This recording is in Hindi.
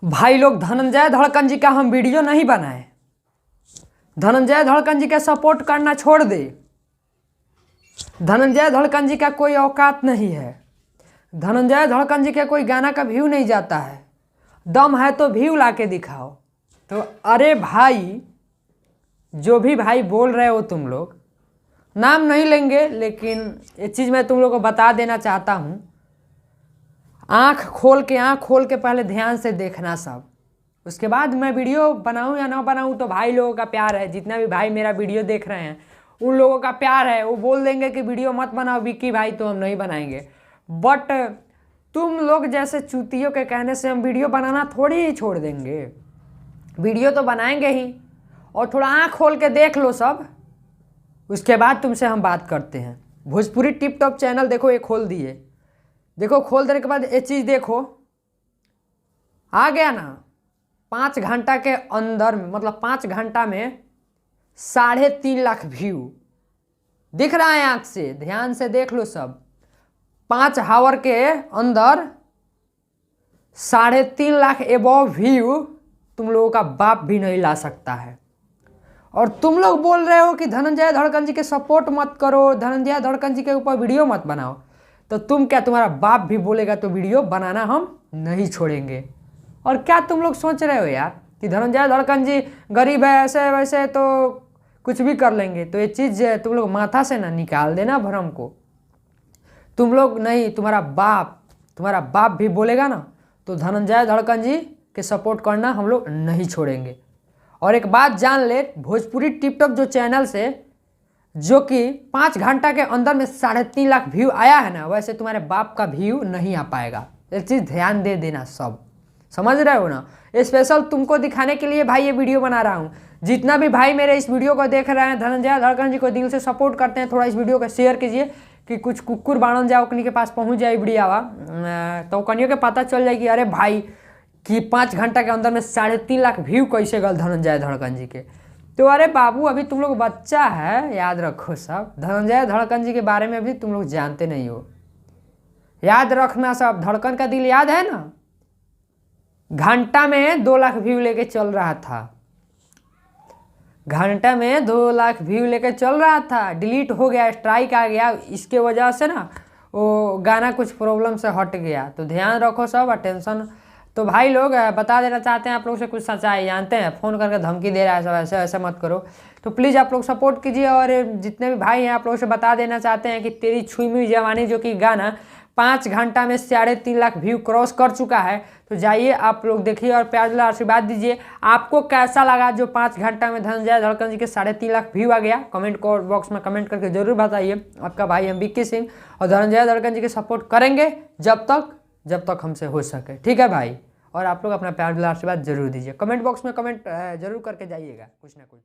भाई लोग, धनंजय धड़कन जी का हम वीडियो नहीं बनाए। धनंजय धड़कन जी का सपोर्ट करना छोड़ दे। धनंजय धड़कन जी का कोई औकात नहीं है। धनंजय धड़कन जी का कोई गाना का व्यू नहीं जाता है। दम है तो व्यू ला के दिखाओ। तो अरे भाई, जो भी भाई बोल रहे हो तुम लोग, नाम नहीं लेंगे, लेकिन ये चीज़ मैं तुम लोग को बता देना चाहता हूँ। आँख खोल के पहले ध्यान से देखना सब। उसके बाद मैं वीडियो बनाऊं या ना बनाऊं तो भाई लोगों का प्यार है। जितना भी भाई मेरा वीडियो देख रहे हैं उन लोगों का प्यार है। वो बोल देंगे कि वीडियो मत बनाओ विक्की भाई, तो हम नहीं बनाएंगे। बट तुम लोग जैसे चूतियों के कहने से हम वीडियो बनाना थोड़ी ही छोड़ देंगे। वीडियो तो बनाएंगे ही, और थोड़ा आँख खोल के देख लो सब। उसके बाद तुमसे हम बात करते हैं। भोजपुरी टिप टॉप चैनल देखो, ये खोल दिए। देखो, खोल देने के बाद ये चीज़ देखो, आ गया ना। 5 घंटा के अंदर, मतलब 5 घंटा में 3.5 लाख व्यू दिख रहा है। आँख से ध्यान से देख लो सब। 5 आवर के अंदर 3.5 लाख एबव व्यू तुम लोगों का बाप भी नहीं ला सकता है। और तुम लोग बोल रहे हो कि धनंजय धड़कन जी के सपोर्ट मत करो, धनंजय धड़कन जी के ऊपर वीडियो मत बनाओ। तो तुम क्या, तुम्हारा बाप भी बोलेगा तो वीडियो बनाना हम नहीं छोड़ेंगे। और क्या तुम लोग सोच रहे हो यार कि धनंजय धड़कन जी गरीब है, ऐसे वैसे तो कुछ भी कर लेंगे। तो ये चीज़ तुम लोग माथा से ना निकाल देना भ्रम को। तुम लोग नहीं, तुम्हारा बाप भी बोलेगा ना तो धनंजय धड़कन जी के सपोर्ट करना हम लोग नहीं छोड़ेंगे। और एक बात जान ले, भोजपुरी टिप टॉप जो चैनल से जो कि 5 घंटा के अंदर में 3.5 लाख व्यू आया है ना, वैसे तुम्हारे बाप का व्यू नहीं आ पाएगा। ये चीज़ ध्यान दे देना सब। समझ रहे हो ना। स्पेशल तुमको दिखाने के लिए भाई ये वीडियो बना रहा हूँ। जितना भी भाई मेरे इस वीडियो को देख रहे हैं, धनंजय धड़कन जी को दिल से सपोर्ट करते हैं, थोड़ा इस वीडियो को शेयर कीजिए कि कुछ कुकुर बाणन जाओ कनी के पास पहुँच जाए वीडियो, तो कनियों के पता चल जाए कि अरे भाई कि 5 घंटा के अंदर में 3.5 लाख व्यू कैसे गल धनंजय धड़कन जी के। तो अरे बाबू, अभी तुम लोग बच्चा है, याद रखो सब। धनंजय धड़कन जी के बारे में अभी तुम लोग जानते नहीं हो। याद रखना सब। धड़कन का दिल याद है ना, घंटा में 2 लाख व्यू लेके चल रहा था। घंटा में 2 लाख व्यू लेके चल रहा था। डिलीट हो गया, स्ट्राइक आ गया। इसके वजह से ना वो गाना कुछ प्रॉब्लम से हट गया। तो ध्यान रखो सब, अटेंशन। तो भाई लोग, बता देना चाहते हैं आप लोग से कुछ सच्चाई जानते हैं। फ़ोन करके धमकी दे रहा है सब, ऐसे ऐसे मत करो। तो प्लीज़ आप लोग सपोर्ट कीजिए। और जितने भी भाई हैं आप लोगों से बता देना चाहते हैं कि तेरी छुई मुई जवानी जो कि गाना 5 घंटा में 3.5 लाख व्यू क्रॉस कर चुका है। तो जाइए आप लोग देखिए और प्यार दुलार आशीर्वाद दीजिए। आपको कैसा लगा जो 5 घंटा में धनंजय धड़कन जी के 3.5 लाख व्यू आ गया? कमेंट बॉक्स में कमेंट करके जरूर बताइए। आपका भाई एम विक्की सिंह, और धनंजय धड़कन जी के सपोर्ट करेंगे जब तक हमसे हो सके। ठीक है भाई। और आप लोग अपना प्यार दुलार आशीर्वाद जरूर दीजिए। कमेंट बॉक्स में कमेंट जरूर करके जाइएगा कुछ ना कुछ।